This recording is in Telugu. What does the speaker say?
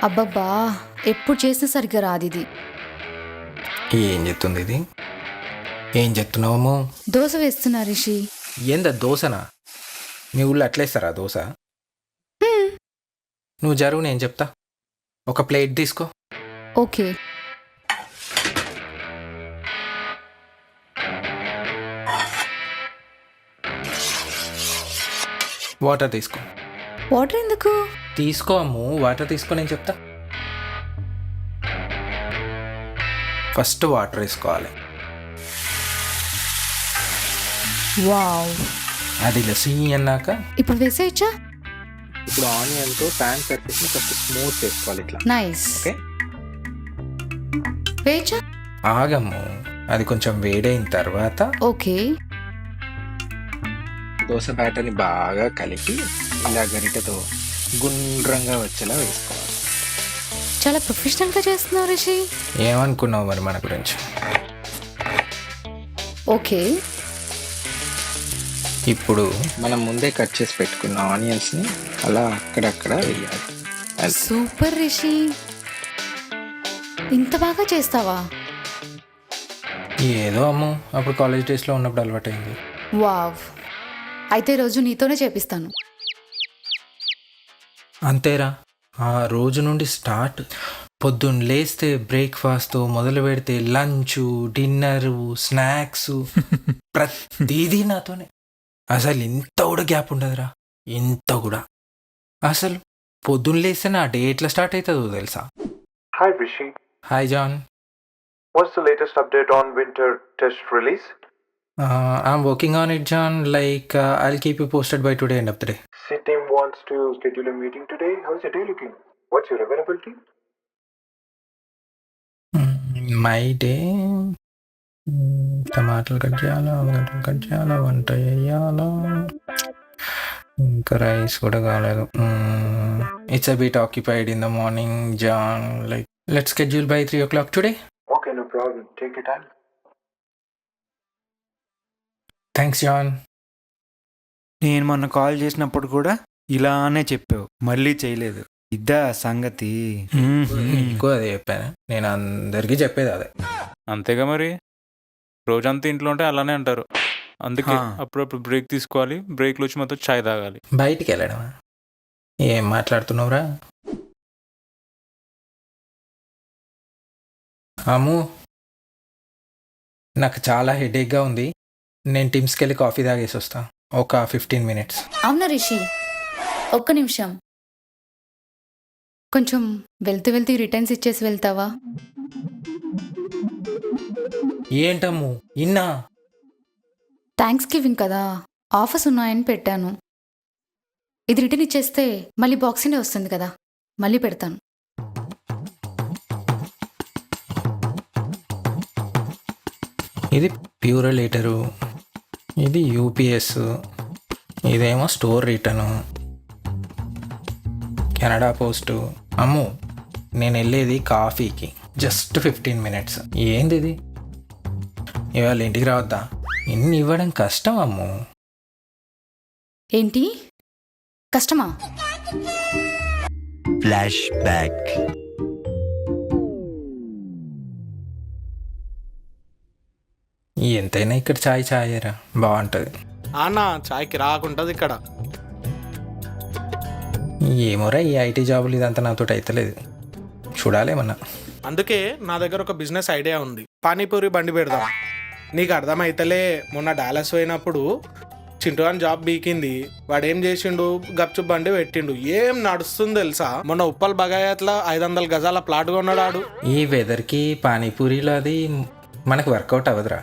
అబ్బబ్బా! ఎప్పుడు చేసినా సరిగ్గా రాదు ఇది. ఏం చెప్తుంది ఇది? ఏం చెప్తున్నావు? దోస వేస్తున్నా రిషి. ఏందా దోశనా? మీ ఊళ్ళో అట్లేస్తారా దోశ? నువ్వు జరువు, నేను చెప్తా. ఒక ప్లేట్ తీసుకో. ఓకే. వాటర్ తీసుకో. వాటర్ ఎందుకు? తీసుకో అమ్ము, వాటర్ తీసుకో, నేను చెప్తా. ఫస్ట్ వాటర్ వేసుకోవాలి. వావ్! అది లసి అన్నాక ఇప్పుడు వేసేయచ్చా? ఇప్పుడు ఆనియన్తో ప్యాన్ సర్ఫేస్ని ఫస్ట్ స్మూత్ చేసుకోవాలి ఇట్లా. నైస్. ఓకే, వేయచ్చా? ఆగమ్ము, అది కొంచెం వేడైన తర్వాత ఓకే. దోశ బ్యాటర్ని బాగా కలిపి ఇలా గరిటెతో గుండ్రంగా వచ్చేలా వేసుకోవాలి. చాలా ప్రొఫెషనల్గా చేస్తున్నావు రిషి. ఏమనుకున్నావు మరి మన గురించి? ఓకే. ఇప్పుడు మనం ముందే కట్ చేసి పెట్టుకున్న ఆనియన్స్ని అలా అక్కడక్కడ వేయాలి. సూపర్ రిషి, ఇంత బాగా చేస్తావా? ఏదో అమ్ము, అప్పుడు కాలేజ్ డేస్లో ఉన్నప్పుడు అలవాటైంది. వావ్! అయితే రోజు నీతోనే చేపిస్తాను. అంతేరా, ఆ రోజు నుండి స్టార్ట్. పొద్దున్న లేస్తే బ్రేక్ఫాస్ట్తో మొదలు పెడితే లంచ్, డిన్నరు, స్నాక్స్ ప్రతిదీ నాతోనే. అసలు ఇంత కూడా గ్యాప్ ఉండదురా, ఇంత కూడా. అసలు పొద్దున్న లేస్తే నా డే ఎట్లా స్టార్ట్ అవుతుందో తెలుసా? Hi Rishi, hi John. what's the latest update on winter test release? I'm working on it John, like I'll keep you posted by today end of the day. C team wants to schedule a meeting today. How's your day looking? What's your availability? My day, టమాటాలు కట్ చేయాలా, ఉల్లిగడ్డలు కట్ చేయాలా, వంట చేయాలా, ఇంకా రైస్ కూడా కాలేదు. It's a bit occupied in the morning John, like let's schedule by 3 o'clock today. Okay, no problem. Take your time. Thanks John. నేను మొన్న కాల్ చేసినప్పుడు కూడా ఇలానే చెప్పావు, మళ్ళీ చేయలేదు. ఇద్దా సంగతి. నీకు అదే చెప్పాను, నేను అందరికీ చెప్పేది అదే. అంతేగా మరి, రోజంతా ఇంట్లో ఉంటే అలానే అంటారు. అందుకే అప్పుడప్పుడు బ్రేక్ తీసుకోవాలి, బ్రేక్లో వచ్చి మొత్తం చాయ్ తాగాలి. బయటికి వెళ్ళడమా? ఏం మాట్లాడుతున్నావురా? అమ్ము, నాకు చాలా హెడేక్గా ఉంది, నేను టిమ్స్కి వెళ్ళి కాఫీ తాగేసి వస్తా. ఒక 15 minutes. అవునా రిషి, ఒక్క నిమిషం. కొంచెం వెళ్తూ రిటర్న్స్ ఇచ్చేసి వెళ్తావా? ఏంటమ్ము ఇన్నా? థ్యాంక్స్ గివింగ్ కదా, ఆఫర్స్ ఉన్నాయని పెట్టాను. ఇది రిటర్న్ ఇచ్చేస్తే మళ్ళీ బాక్సింగే వస్తుంది కదా, మళ్ళీ పెడతాను. ఇది ప్యూర్ లీటరు, ఇది యూపీఎస్, ఇదేమో స్టోర్ రిటర్ను, కెనడా పోస్టు. అమ్ము, నేను వెళ్ళేది కాఫీకి, జస్ట్ 15 minutes. ఏంది ఇది? ఇవాళ ఇంటికి రావద్దా? ఇన్ని ఇవ్వడం కష్టం అమ్ము. ఏంటి కష్టమా? Flash back. ఎంతైనా ఇక్కడ ఛాయరా బాగుంటుంది. అన్న చాయ్కి రాకుంటుంది ఇక్కడ. ఏమోరా, ఈ ఐటీ జాబులు ఇదంతా నాతోటి అయితలేదు, చూడాలేమన్నా. అందుకే నా దగ్గర ఒక బిజినెస్ ఐడియా ఉంది, పానీపూరి బండి పెడదాం. నీకు అర్థమైతలే, మొన్న డాలస్ పోయినప్పుడు చింటూ అని జాబ్ బీకింది. వాడు ఏం చేసిండు, గప్చుప్ బండి పెట్టిండు, ఏం నడుస్తుంది తెలుసా. మొన్న ఉప్పల్ బగాయత్లో 500 గజాల ప్లాట్ కొన్నాడు. ఈ వెదర్కి పానీపూరిలో అది మనకు వర్కౌట్ అవ్వదురా.